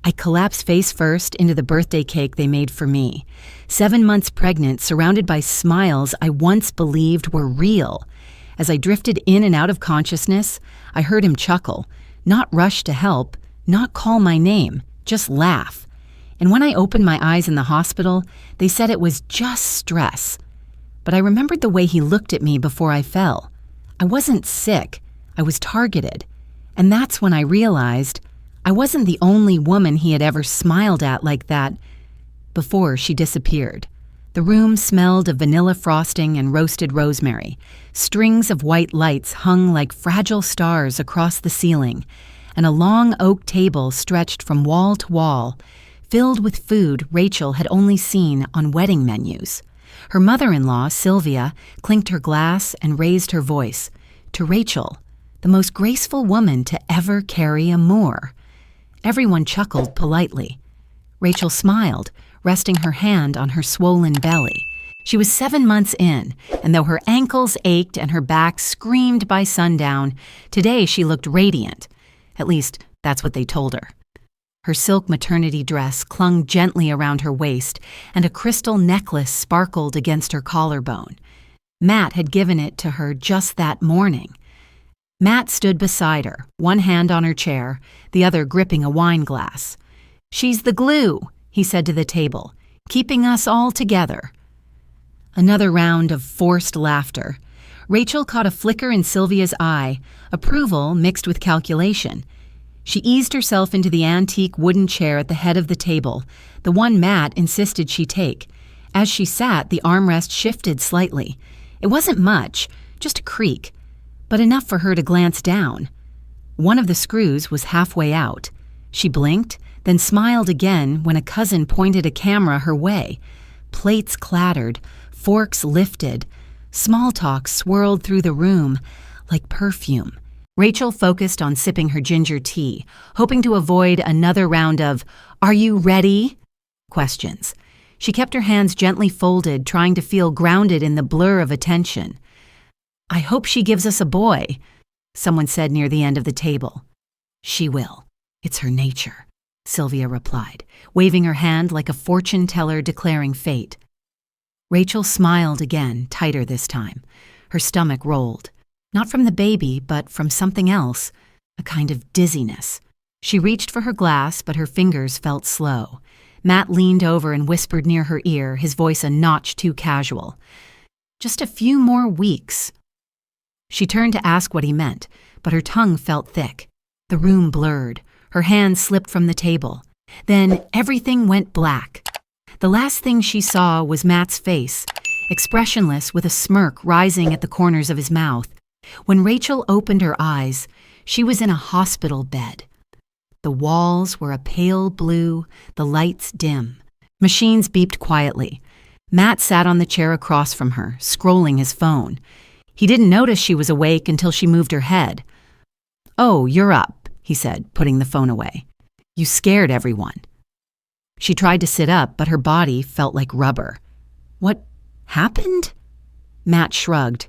I collapsed face first into the birthday cake they made for me. 7 months pregnant, surrounded by smiles I once believed were real. As I drifted in and out of consciousness, I heard him chuckle, not rush to help, not call my name, just laugh. And when I opened my eyes in the hospital, they said it was just stress. But I remembered the way he looked at me before I fell. I wasn't sick, I was targeted. And that's when I realized I wasn't the only woman he had ever smiled at like that. Before she disappeared, the room smelled of vanilla frosting and roasted rosemary. Strings of white lights hung like fragile stars across the ceiling, and a long oak table stretched from wall to wall, filled with food Rachel had only seen on wedding menus. Her mother-in-law, Sylvia, clinked her glass and raised her voice. To Rachel, the most graceful woman to ever carry a Moor. Everyone chuckled politely. Rachel smiled, resting her hand on her swollen belly. She was 7 months in, and though her ankles ached and her back screamed by sundown, today she looked radiant. At least, that's what they told her. Her silk maternity dress clung gently around her waist, and a crystal necklace sparkled against her collarbone. Matt had given it to her just that morning. Matt stood beside her, one hand on her chair, the other gripping a wine glass. "She's the glue," he said to the table, "keeping us all together." Another round of forced laughter. Rachel caught a flicker in Sylvia's eye, approval mixed with calculation. She eased herself into the antique wooden chair at the head of the table, the one Matt insisted she take. As she sat, the armrest shifted slightly. It wasn't much, just a creak, but enough for her to glance down. One of the screws was halfway out. She blinked, then smiled again when a cousin pointed a camera her way. Plates clattered, forks lifted. Small talk swirled through the room like perfume. Rachel focused on sipping her ginger tea, hoping to avoid another round of, "Are you ready?" questions. She kept her hands gently folded, trying to feel grounded in the blur of attention. "I hope she gives us a boy," someone said near the end of the table. "She will. It's her nature," Sylvia replied, waving her hand like a fortune teller declaring fate. Rachel smiled again, tighter this time. Her stomach rolled. Not from the baby, but from something else, a kind of dizziness. She reached for her glass, but her fingers felt slow. Matt leaned over and whispered near her ear, his voice a notch too casual. "Just a few more weeks." She turned to ask what he meant, but her tongue felt thick. The room blurred. Her hand slipped from the table. Then everything went black. The last thing she saw was Matt's face, expressionless with a smirk rising at the corners of his mouth. When Rachel opened her eyes, she was in a hospital bed. The walls were a pale blue, the lights dim. Machines beeped quietly. Matt sat on the chair across from her, scrolling his phone. He didn't notice she was awake until she moved her head. "Oh, you're up," he said, putting the phone away. "You scared everyone." She tried to sit up, but her body felt like rubber. "What happened?" Matt shrugged.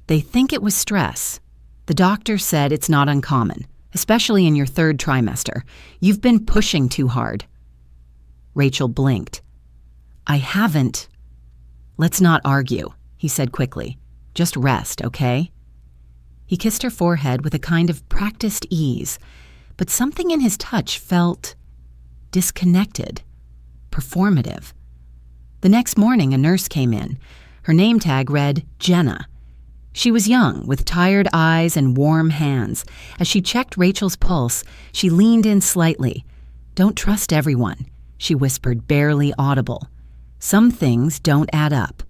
"They think it was stress. The doctor said it's not uncommon, especially in your 3rd trimester. You've been pushing too hard." Rachel blinked. "I haven't." "Let's not argue," he said quickly. "Just rest, okay?" He kissed her forehead with a kind of practiced ease, but something in his touch felt disconnected, performative. The next morning, a nurse came in. Her name tag read Jenna. She was young, with tired eyes and warm hands. As she checked Rachel's pulse, she leaned in slightly. "Don't trust everyone," she whispered, barely audible. "Some things don't add up."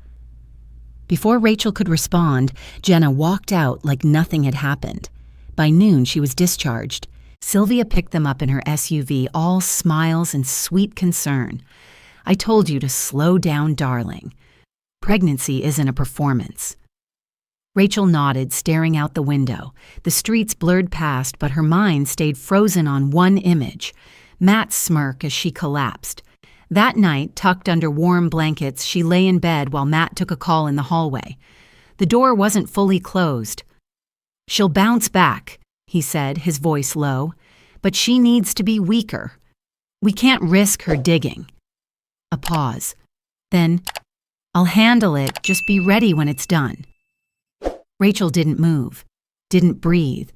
Before Rachel could respond, Jenna walked out like nothing had happened. By noon, she was discharged. Sylvia picked them up in her SUV, all smiles and sweet concern. "I told you to slow down, darling. Pregnancy isn't a performance." Rachel nodded, staring out the window. The streets blurred past, but her mind stayed frozen on one image, Matt's smirk as she collapsed. That night, tucked under warm blankets, she lay in bed while Matt took a call in the hallway. The door wasn't fully closed. "She'll bounce back," he said, his voice low, "but she needs to be weaker." We can't risk her digging. A pause. Then, I'll handle it, just be ready when it's done. Rachel didn't move, didn't breathe.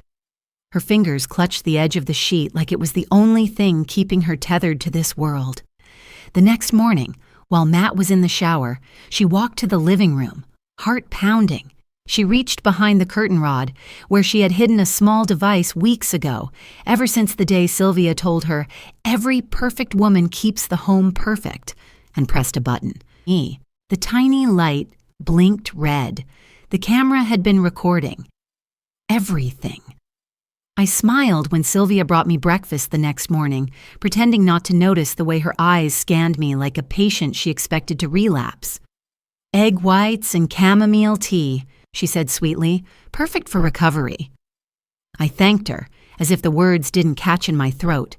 Her fingers clutched the edge of the sheet like it was the only thing keeping her tethered to this world. The next morning, while Matt was in the shower, she walked to the living room, heart pounding. She reached behind the curtain rod, where she had hidden a small device weeks ago, ever since the day Sylvia told her, "Every perfect woman keeps the home perfect," and pressed a button. The tiny light blinked red. The camera had been recording everything. I smiled when Sylvia brought me breakfast the next morning, pretending not to notice the way her eyes scanned me like a patient she expected to relapse. "Egg whites and chamomile tea," she said sweetly, "perfect for recovery." I thanked her, as if the words didn't catch in my throat.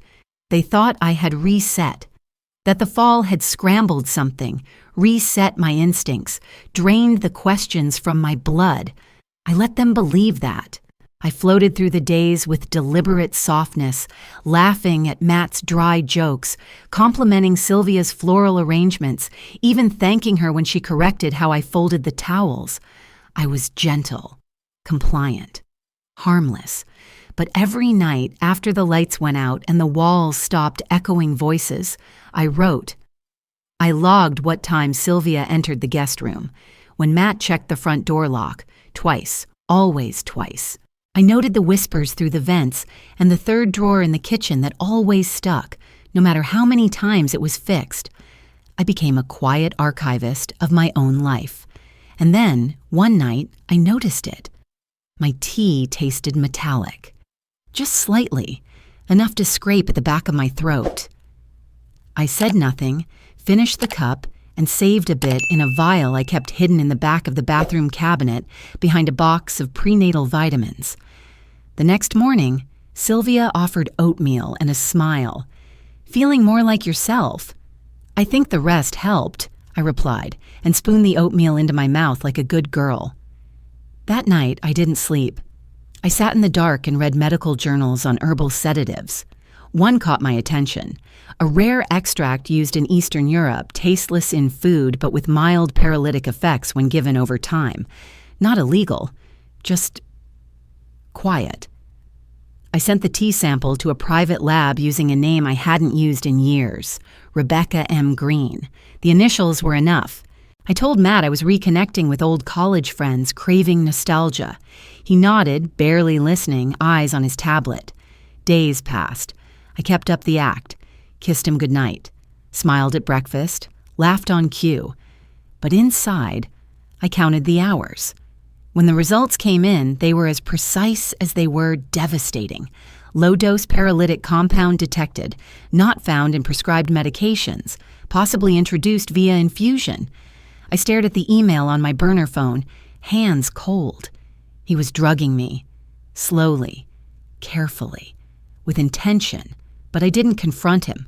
They thought I had reset, that the fall had scrambled something, reset my instincts, drained the questions from my blood. I let them believe that. I floated through the days with deliberate softness, laughing at Matt's dry jokes, complimenting Sylvia's floral arrangements, even thanking her when she corrected how I folded the towels. I was gentle, compliant, harmless. But every night after the lights went out and the walls stopped echoing voices, I wrote. I logged what time Sylvia entered the guest room, when Matt checked the front door lock, twice, always twice. I noted the whispers through the vents and the third drawer in the kitchen that always stuck, no matter how many times it was fixed. I became a quiet archivist of my own life. And then, one night, I noticed it. My tea tasted metallic. Just slightly, enough to scrape at the back of my throat. I said nothing, finished the cup, and saved a bit in a vial I kept hidden in the back of the bathroom cabinet behind a box of prenatal vitamins. The next morning, Sylvia offered oatmeal and a smile. "Feeling more like yourself?" "I think the rest helped," I replied, and spooned the oatmeal into my mouth like a good girl. That night, I didn't sleep. I sat in the dark and read medical journals on herbal sedatives. One caught my attention. A rare extract used in Eastern Europe, tasteless in food but with mild paralytic effects when given over time. Not illegal, just quiet. I sent the tea sample to a private lab using a name I hadn't used in years, Rebecca M. Green. The initials were enough. I told Matt I was reconnecting with old college friends, craving nostalgia. He nodded, barely listening, eyes on his tablet. Days passed. I kept up the act, kissed him goodnight, smiled at breakfast, laughed on cue. But inside, I counted the hours. When the results came in, they were as precise as they were devastating. Low-dose paralytic compound detected, not found in prescribed medications, possibly introduced via infusion. I stared at the email on my burner phone, hands cold. He was drugging me, slowly, carefully, with intention. But I didn't confront him.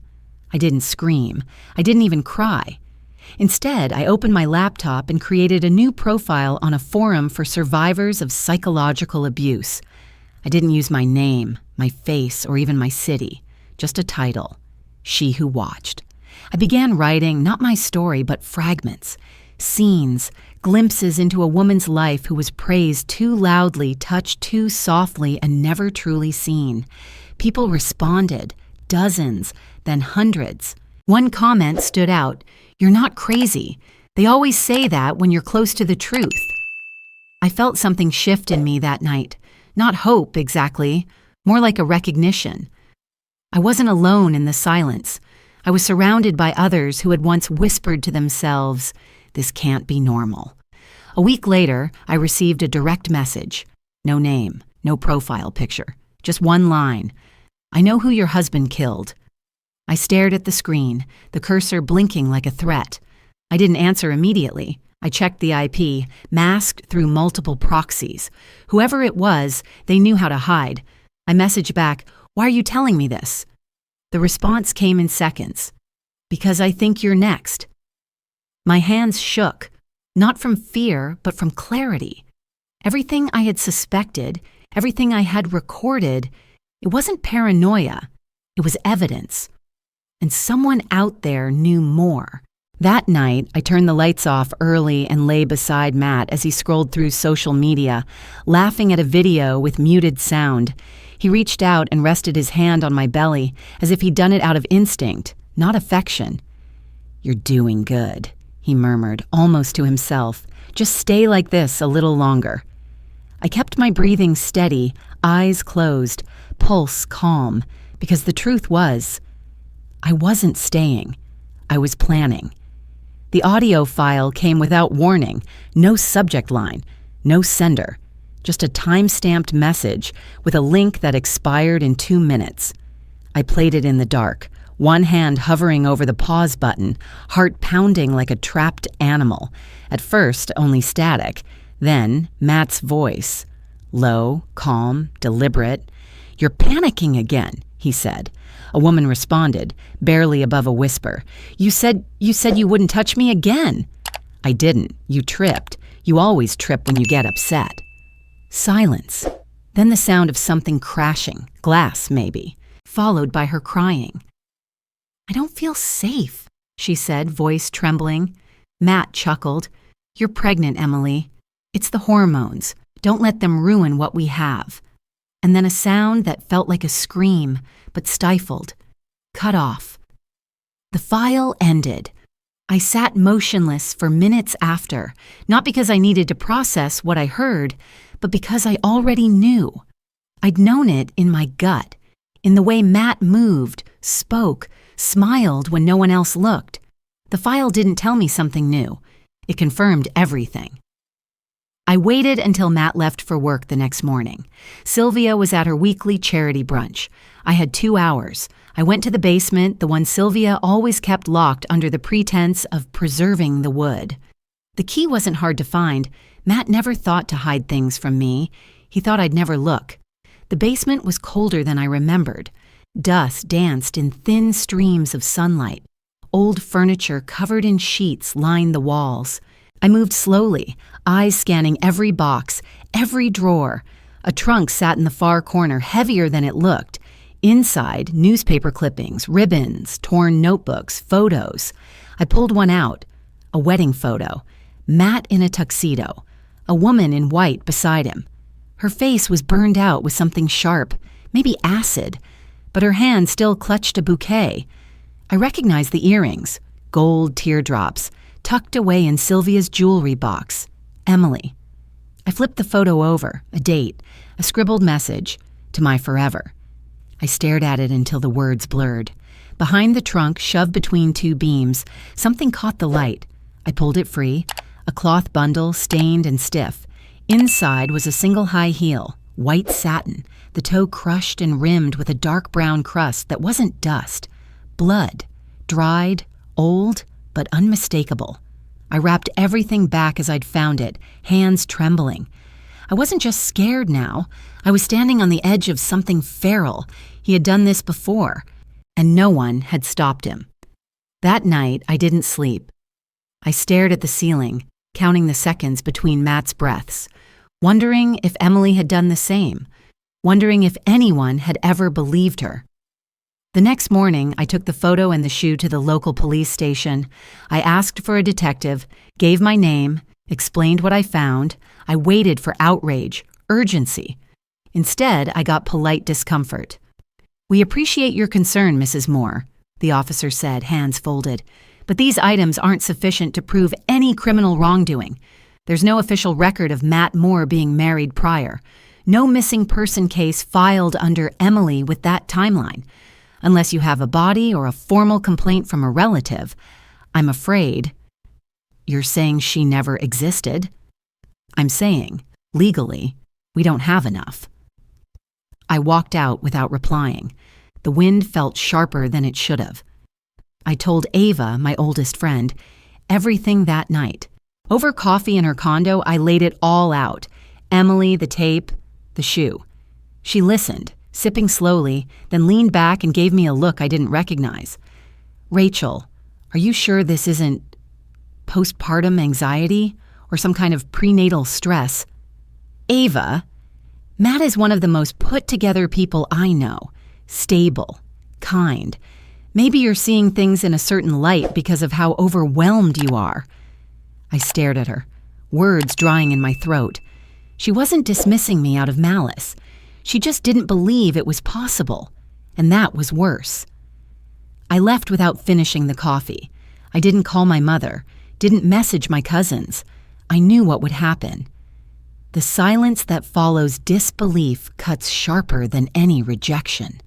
I didn't scream. I didn't even cry. Instead, I opened my laptop and created a new profile on a forum for survivors of psychological abuse. I didn't use my name, my face, or even my city, just a title, She Who Watched. I began writing not my story, but fragments, scenes, glimpses into a woman's life who was praised too loudly, touched too softly, and never truly seen. People responded. Dozens, then hundreds. One comment stood out. "You're not crazy. They always say that when you're close to the truth." I felt something shift in me that night. Not hope, exactly. More like a recognition. I wasn't alone in the silence. I was surrounded by others who had once whispered to themselves, "This can't be normal." A week later, I received a direct message. No name, no profile picture. Just one line. "I know who your husband killed." I stared at the screen, the cursor blinking like a threat. I didn't answer immediately. I checked the IP, masked through multiple proxies. Whoever it was, they knew how to hide. I messaged back, "Why are you telling me this?" The response came in seconds. "Because I think you're next." My hands shook, not from fear, but from clarity. Everything I had suspected, everything I had recorded, it wasn't paranoia. It was evidence. And someone out there knew more. That night, I turned the lights off early and lay beside Matt as he scrolled through social media, laughing at a video with muted sound. He reached out and rested his hand on my belly, as if he'd done it out of instinct, not affection. "You're doing good," he murmured, almost to himself. "Just stay like this a little longer." I kept my breathing steady, eyes closed, pulse calm, because the truth was, I wasn't staying. I was planning. The audio file came without warning, no subject line, no sender, just a time-stamped message with a link that expired in 2 minutes. I played it in the dark, one hand hovering over the pause button, heart pounding like a trapped animal. At first, only static, then Matt's voice. Low, calm, deliberate. "You're panicking again," he said. A woman responded, barely above a whisper. You said you wouldn't touch me again." "I didn't. You tripped. You always trip when you get upset." Silence. Then the sound of something crashing, glass maybe, followed by her crying. "I don't feel safe," she said, voice trembling. Matt chuckled. "You're pregnant, Emily. It's the hormones. Don't let them ruin what we have." And then a sound that felt like a scream, but stifled, cut off. The file ended. I sat motionless for minutes after, not because I needed to process what I heard, but because I already knew. I'd known it in my gut, in the way Matt moved, spoke, smiled when no one else looked. The file didn't tell me something new. It confirmed everything. I waited until Matt left for work the next morning. Sylvia was at her weekly charity brunch. I had 2 hours. I went to the basement, the one Sylvia always kept locked under the pretense of preserving the wood. The key wasn't hard to find. Matt never thought to hide things from me. He thought I'd never look. The basement was colder than I remembered. Dust danced in thin streams of sunlight. Old furniture covered in sheets lined the walls. I moved slowly, eyes scanning every box, every drawer. A trunk sat in the far corner, heavier than it looked. Inside, newspaper clippings, ribbons, torn notebooks, photos. I pulled one out, a wedding photo. Matt in a tuxedo, a woman in white beside him. Her face was burned out with something sharp, maybe acid, but her hand still clutched a bouquet. I recognized the earrings, gold teardrops, tucked away in Sylvia's jewelry box. Emily. I flipped the photo over, a date, a scribbled message, to my forever. I stared at it until the words blurred. Behind the trunk, shoved between 2 beams, something caught the light. I pulled it free, a cloth bundle, stained and stiff. Inside was a single high heel, white satin, the toe crushed and rimmed with a dark brown crust that wasn't dust. Blood, dried, old, but unmistakable. I wrapped everything back as I'd found it, hands trembling. I wasn't just scared now. I was standing on the edge of something feral. He had done this before, and no one had stopped him. That night, I didn't sleep. I stared at the ceiling, counting the seconds between Matt's breaths, wondering if Emily had done the same, wondering if anyone had ever believed her. The next morning, I took the photo and the shoe to the local police station. I asked for a detective, gave my name, explained what I found. I waited for outrage, urgency. Instead, I got polite discomfort. "We appreciate your concern, Mrs. Moore," the officer said, hands folded. "But these items aren't sufficient to prove any criminal wrongdoing. There's no official record of Matt Moore being married prior. No missing person case filed under Emily with that timeline. Unless you have a body or a formal complaint from a relative, I'm afraid." "You're saying she never existed?" "I'm saying, legally, we don't have enough." I walked out without replying. The wind felt sharper than it should have. I told Ava, my oldest friend, everything that night. Over coffee in her condo, I laid it all out. Emily, the tape, the shoe. She listened, sipping slowly, then leaned back and gave me a look I didn't recognize. "Rachel, are you sure this isn't postpartum anxiety or some kind of prenatal stress?" "Ava, Matt is one of the most put-together people I know. Stable, kind. Maybe you're seeing things in a certain light because of how overwhelmed you are." I stared at her, words drying in my throat. She wasn't dismissing me out of malice. She just didn't believe it was possible, and that was worse. I left without finishing the coffee. I didn't call my mother, didn't message my cousins. I knew what would happen. The silence that follows disbelief cuts sharper than any rejection.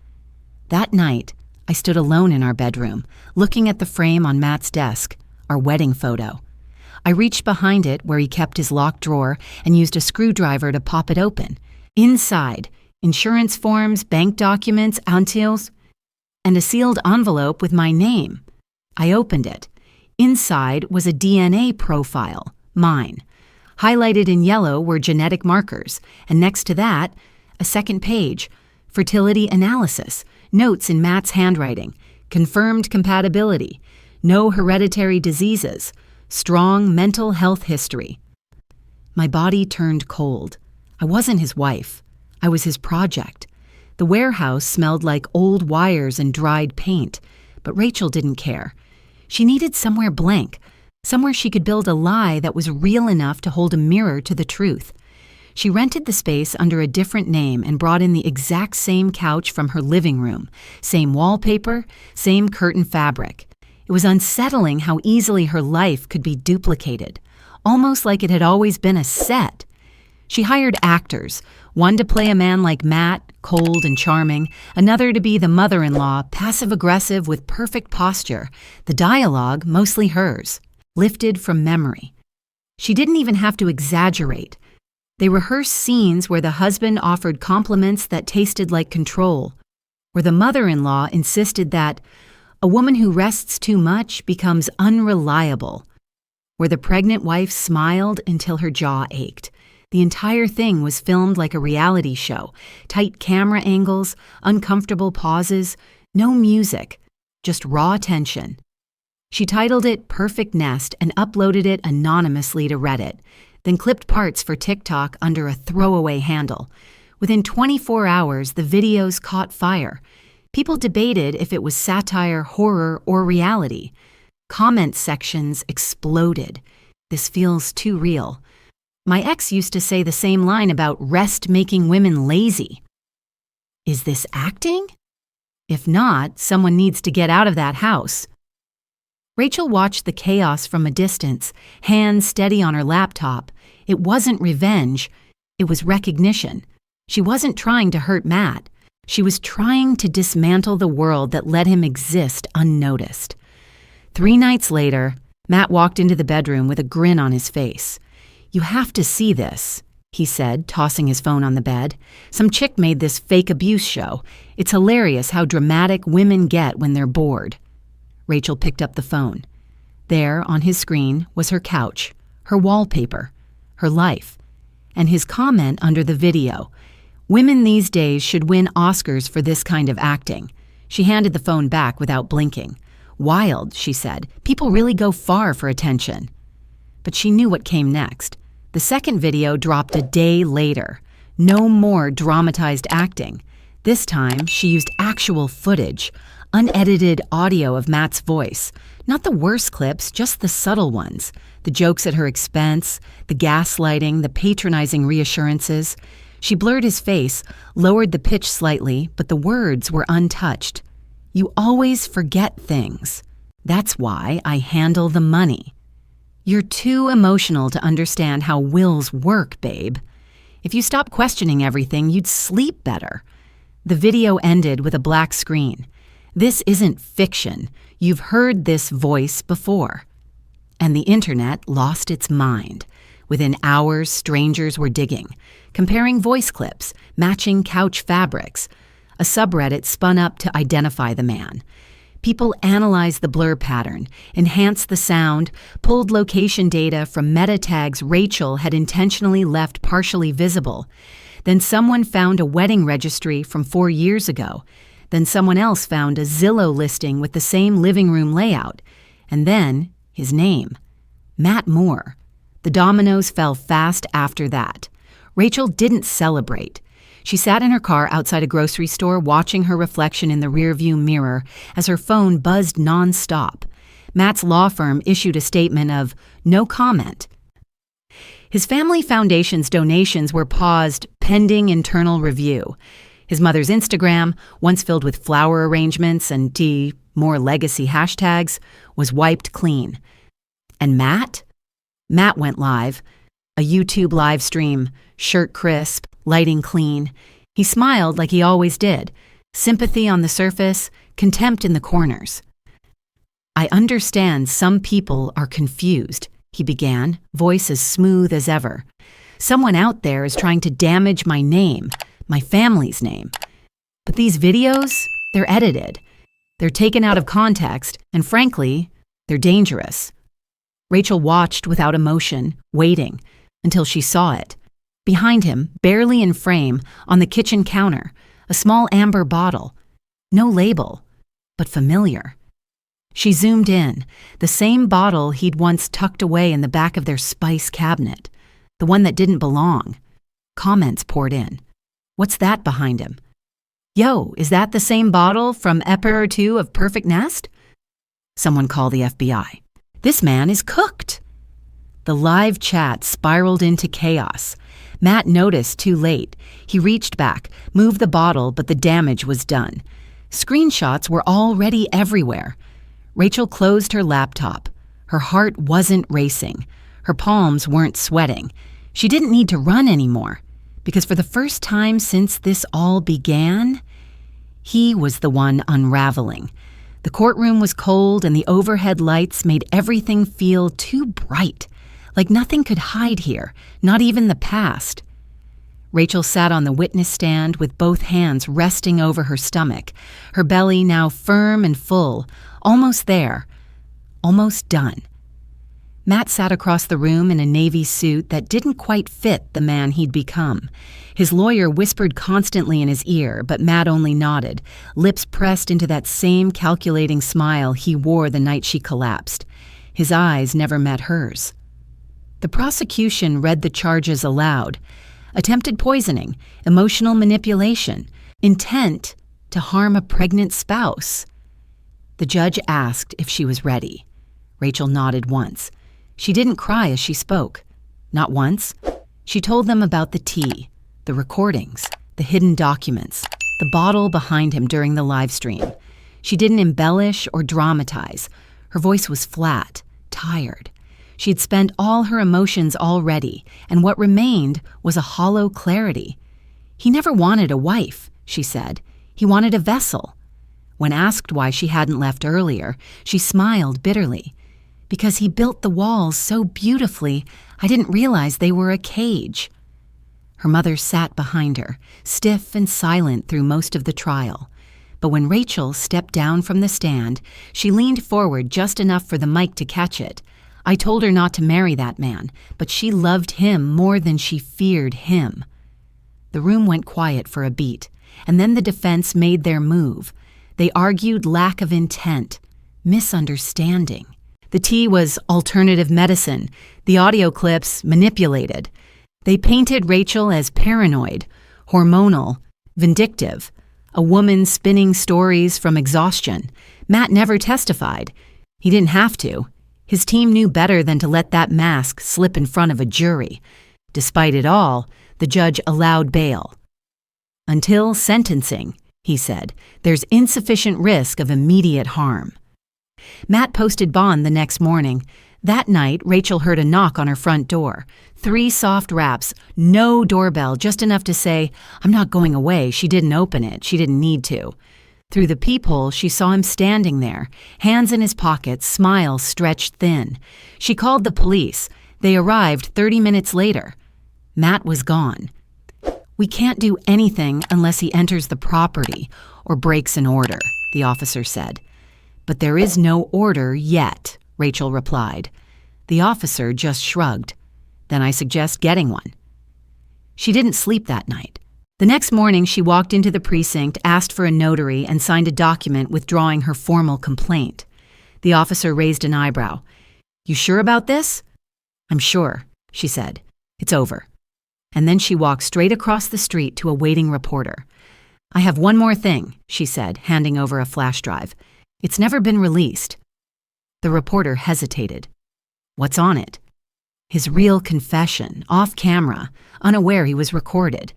That night, I stood alone in our bedroom, looking at the frame on Matt's desk, our wedding photo. I reached behind it where he kept his locked drawer and used a screwdriver to pop it open. Inside, insurance forms, bank documents, antilles, and a sealed envelope with my name. I opened it. Inside was a DNA profile, mine. Highlighted in yellow were genetic markers, and next to that, a second page, fertility analysis, notes in Matt's handwriting, confirmed compatibility, no hereditary diseases, strong mental health history. My body turned cold. I wasn't his wife. I was his project. The warehouse smelled like old wires and dried paint, but Rachel didn't care. She needed somewhere blank, somewhere she could build a lie that was real enough to hold a mirror to the truth. She rented the space under a different name and brought in the exact same couch from her living room, same wallpaper, same curtain fabric. It was unsettling how easily her life could be duplicated, almost like it had always been a set. She hired actors, one to play a man like Matt, cold and charming, another to be the mother-in-law, passive-aggressive with perfect posture, the dialogue mostly hers, lifted from memory. She didn't even have to exaggerate. They rehearsed scenes where the husband offered compliments that tasted like control, where the mother-in-law insisted that a woman who rests too much becomes unreliable, where the pregnant wife smiled until her jaw ached. The entire thing was filmed like a reality show, tight camera angles, uncomfortable pauses, no music, just raw tension. She titled it Perfect Nest and uploaded it anonymously to Reddit, then clipped parts for TikTok under a throwaway handle. Within 24 hours, the videos caught fire. People debated if it was satire, horror, or reality. Comment sections exploded. "This feels too real." My ex used to say the same line about rest making women lazy. Is this acting? If not, someone needs to get out of that house. Rachel watched the chaos from a distance, hands steady on her laptop. It wasn't revenge. It was recognition. She wasn't trying to hurt Matt. She was trying to dismantle the world that let him exist unnoticed. 3 nights later, Matt walked into the bedroom with a grin on his face. "You have to see this," he said, tossing his phone on the bed. "Some chick made this fake abuse show. It's hilarious how dramatic women get when they're bored." Rachel picked up the phone. There, on his screen, was her couch, her wallpaper, her life, and his comment under the video. "Women these days should win Oscars for this kind of acting." She handed the phone back without blinking. "Wild," she said. "People really go far for attention." But she knew what came next. The second video dropped a day later. No more dramatized acting. This time, she used actual footage, unedited audio of Matt's voice. Not the worst clips, just the subtle ones. The jokes at her expense, the gaslighting, the patronizing reassurances. She blurred his face, lowered the pitch slightly, but the words were untouched. "You always forget things. That's why I handle the money. You're too emotional to understand how wills work, babe. If you stop questioning everything, you'd sleep better." The video ended with a black screen. This isn't fiction. You've heard this voice before. And the internet lost its mind. Within hours, strangers were digging, comparing voice clips, matching couch fabrics. A subreddit spun up to identify the man. People analyzed the blur pattern, enhanced the sound, pulled location data from meta tags Rachel had intentionally left partially visible. Then someone found a wedding registry from 4 years ago. Then someone else found a Zillow listing with the same living room layout. And then his name, Matt Moore. The dominoes fell fast after that. Rachel didn't celebrate. She sat in her car outside a grocery store watching her reflection in the rearview mirror as her phone buzzed nonstop. Matt's law firm issued a statement of no comment. His family foundation's donations were paused pending internal review. His mother's Instagram, once filled with flower arrangements and more legacy hashtags, was wiped clean. And Matt? Matt went live. A YouTube live stream, shirt crisp, lighting clean. He smiled like he always did. Sympathy on the surface, contempt in the corners. I understand some people are confused, he began, voice as smooth as ever. Someone out there is trying to damage my name, my family's name. But these videos, they're edited. They're taken out of context, and frankly, they're dangerous. Rachel watched without emotion, waiting, until she saw it. Behind him, barely in frame, on the kitchen counter, a small amber bottle. No label, but familiar. She zoomed in, the same bottle he'd once tucked away in the back of their spice cabinet, the one that didn't belong. Comments poured in. What's that behind him? Yo, is that the same bottle from Epper or two of Perfect Nest? Someone call the FBI. This man is cooked. The live chat spiraled into chaos. Matt noticed too late. He reached back, moved the bottle, but the damage was done. Screenshots were already everywhere. Rachel closed her laptop. Her heart wasn't racing. Her palms weren't sweating. She didn't need to run anymore, because for the first time since this all began, he was the one unraveling. The courtroom was cold and the overhead lights made everything feel too bright, like nothing could hide here, not even the past. Rachel sat on the witness stand with both hands resting over her stomach, her belly now firm and full, almost there, almost done. Matt sat across the room in a navy suit that didn't quite fit the man he'd become. His lawyer whispered constantly in his ear, but Matt only nodded, lips pressed into that same calculating smile he wore the night she collapsed. His eyes never met hers. The prosecution read the charges aloud. Attempted poisoning, emotional manipulation, intent to harm a pregnant spouse. The judge asked if she was ready. Rachel nodded once. She didn't cry as she spoke. Not once. She told them about the tea, the recordings, the hidden documents, the bottle behind him during the live stream. She didn't embellish or dramatize. Her voice was flat, tired. She had spent all her emotions already, and what remained was a hollow clarity. He never wanted a wife, she said. He wanted a vessel. When asked why she hadn't left earlier, she smiled bitterly. Because he built the walls so beautifully, I didn't realize they were a cage. Her mother sat behind her, stiff and silent through most of the trial. But when Rachel stepped down from the stand, she leaned forward just enough for the mic to catch it. I told her not to marry that man, but she loved him more than she feared him. The room went quiet for a beat, and then the defense made their move. They argued lack of intent, misunderstanding. The tea was alternative medicine, the audio clips manipulated. They painted Rachel as paranoid, hormonal, vindictive, a woman spinning stories from exhaustion. Matt never testified. He didn't have to. His team knew better than to let that mask slip in front of a jury. Despite it all, the judge allowed bail. Until sentencing, he said, there's insufficient risk of immediate harm. Matt posted bond the next morning. That night, Rachel heard a knock on her front door. 3 soft raps, no doorbell, just enough to say, I'm not going away. She didn't open it. She didn't need to. Through the peephole, she saw him standing there, hands in his pockets, smile stretched thin. She called the police. They arrived 30 minutes later. Matt was gone. We can't do anything unless he enters the property or breaks an order, the officer said. But there is no order yet, Rachel replied. The officer just shrugged. Then I suggest getting one. She didn't sleep that night. The next morning, she walked into the precinct, asked for a notary, and signed a document withdrawing her formal complaint. The officer raised an eyebrow. You sure about this? I'm sure, she said. It's over. And then she walked straight across the street to a waiting reporter. "I have one more thing," she said, handing over a flash drive. "It's never been released." The reporter hesitated. "What's on it?" His real confession, off camera, unaware he was recorded.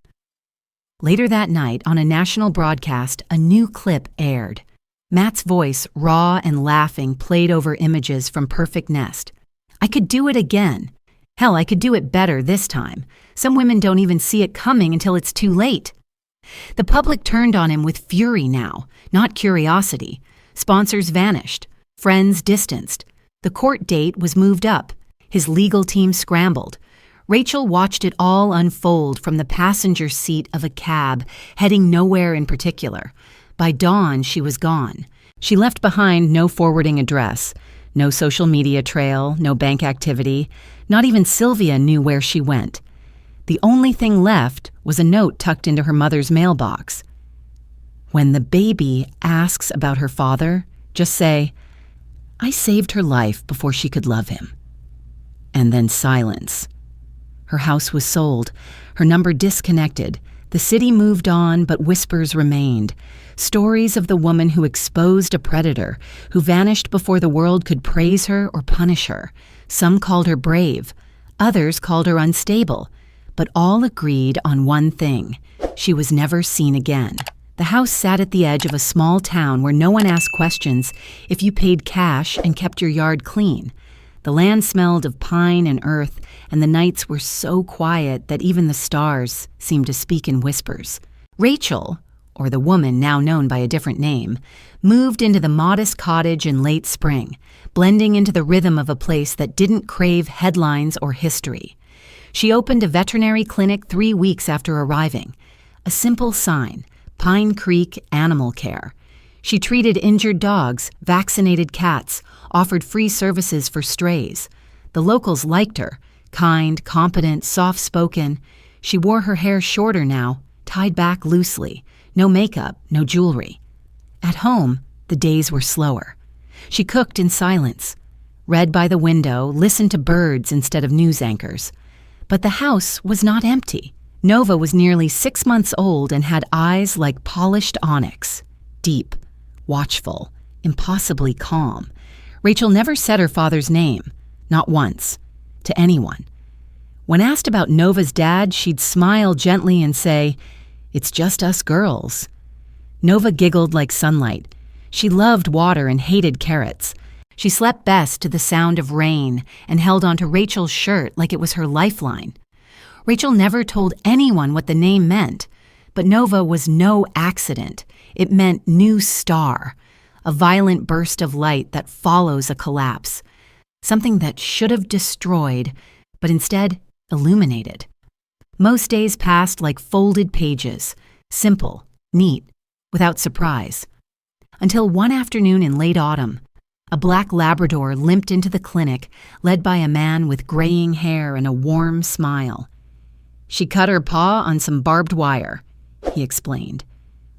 Later that night, on a national broadcast, a new clip aired. Matt's voice, raw and laughing, played over images from Perfect Nest. "I could do it again. Hell, I could do it better this time. Some women don't even see it coming until it's too late." The public turned on him with fury now, not curiosity. Sponsors vanished. Friends distanced. The court date was moved up. His legal team scrambled. Rachel watched it all unfold from the passenger seat of a cab, heading nowhere in particular. By dawn, she was gone. She left behind no forwarding address, no social media trail, no bank activity. Not even Sylvia knew where she went. The only thing left was a note tucked into her mother's mailbox. "When the baby asks about her father, just say, 'I saved her life before she could love him.'" And then silence. Her house was sold, her number disconnected. The city moved on, but whispers remained. Stories of the woman who exposed a predator, who vanished before the world could praise her or punish her. Some called her brave, others called her unstable, but all agreed on one thing: she was never seen again. The house sat at the edge of a small town where no one asked questions if you paid cash and kept your yard clean. The land smelled of pine and earth, and the nights were so quiet that even the stars seemed to speak in whispers. Rachel, or the woman now known by a different name, moved into the modest cottage in late spring, blending into the rhythm of a place that didn't crave headlines or history. She opened a veterinary clinic 3 weeks after arriving. A simple sign: Pine Creek Animal Care. She treated injured dogs, vaccinated cats, offered free services for strays. The locals liked her, kind, competent, soft-spoken. She wore her hair shorter now, tied back loosely. No makeup, no jewelry. At home, the days were slower. She cooked in silence, read by the window, listened to birds instead of news anchors. But the house was not empty. Nova was nearly 6 months old and had eyes like polished onyx, deep, watchful, impossibly calm. Rachel never said her father's name, not once, to anyone. When asked about Nova's dad, she'd smile gently and say, "It's just us girls." Nova giggled like sunlight. She loved water and hated carrots. She slept best to the sound of rain and held onto Rachel's shirt like it was her lifeline. Rachel never told anyone what the name meant, but Nova was no accident. It meant new star, a violent burst of light that follows a collapse, something that should have destroyed, but instead illuminated. Most days passed like folded pages, simple, neat, without surprise. Until one afternoon in late autumn, a black Labrador limped into the clinic, led by a man with graying hair and a warm smile. "She cut her paw on some barbed wire," he explained.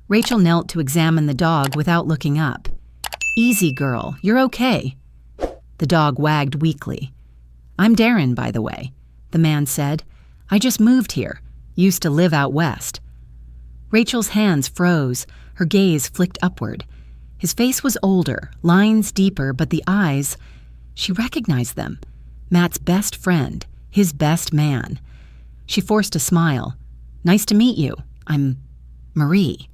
Rachel knelt to examine the dog without looking up. "Easy, girl, you're okay." The dog wagged weakly. "I'm Darren, by the way," the man said. "I just moved here, used to live out west." Rachel's hands froze, her gaze flicked upward. His face was older, lines deeper, but the eyes, she recognized them. Matt's best friend, his best man. She forced a smile. "Nice to meet you. I'm Marie."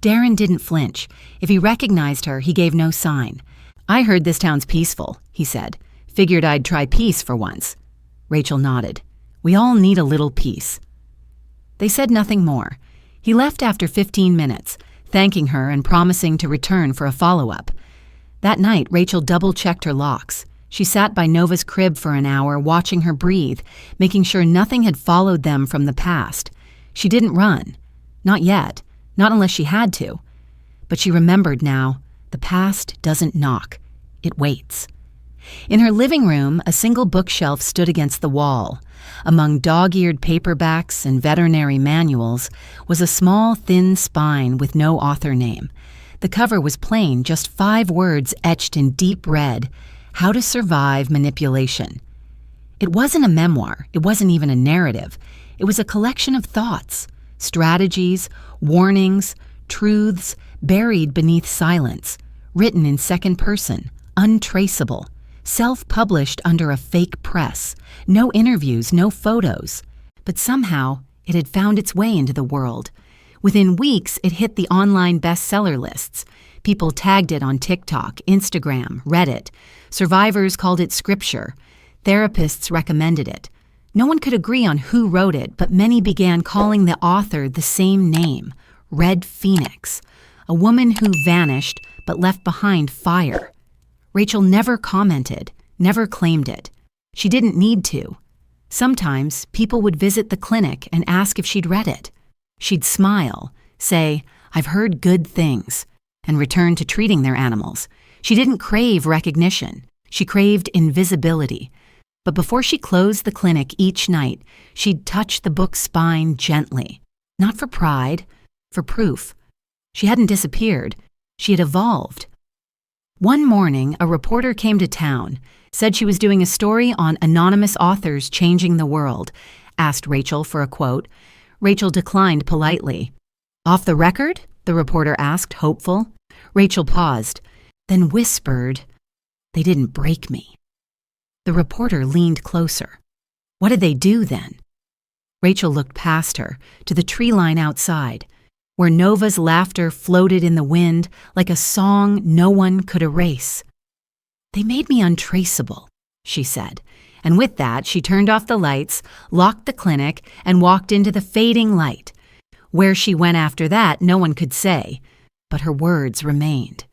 Darren didn't flinch. If he recognized her, he gave no sign. "I heard this town's peaceful," he said. "Figured I'd try peace for once." Rachel nodded. "We all need a little peace." They said nothing more. He left after 15 minutes, thanking her and promising to return for a follow-up. That night, Rachel double-checked her locks. She sat by Nova's crib for an hour, watching her breathe, making sure nothing had followed them from the past. She didn't run. Not yet. Not unless she had to. But she remembered now, the past doesn't knock. It waits. In her living room, a single bookshelf stood against the wall. Among dog-eared paperbacks and veterinary manuals was a small, thin spine with no author name. The cover was plain, just 5 words etched in deep red: "How to Survive Manipulation." It wasn't a memoir. It wasn't even a narrative. It was a collection of thoughts, strategies, warnings, truths buried beneath silence, written in second person, untraceable, self-published under a fake press, no interviews, no photos. But somehow, it had found its way into the world. Within weeks, it hit the online bestseller lists. People tagged it on TikTok, Instagram, Reddit. Survivors called it scripture. Therapists recommended it. No one could agree on who wrote it, but many began calling the author the same name, Red Phoenix, a woman who vanished but left behind fire. Rachel never commented, never claimed it. She didn't need to. Sometimes people would visit the clinic and ask if she'd read it. She'd smile, say, "I've heard good things," and return to treating their animals. She didn't crave recognition. She craved invisibility. But before she closed the clinic each night, she'd touch the book's spine gently. Not for pride, for proof. She hadn't disappeared. She had evolved. One morning, a reporter came to town, said she was doing a story on anonymous authors changing the world, asked Rachel for a quote. Rachel declined politely. "Off the record?" the reporter asked, hopeful. Rachel paused, then whispered, "They didn't break me." The reporter leaned closer. What did they do then? Rachel looked past her, to the tree line outside, where Nova's laughter floated in the wind like a song no one could erase. "They made me untraceable," she said, and with that she turned off the lights, locked the clinic, and walked into the fading light. Where she went after that, no one could say, but her words remained.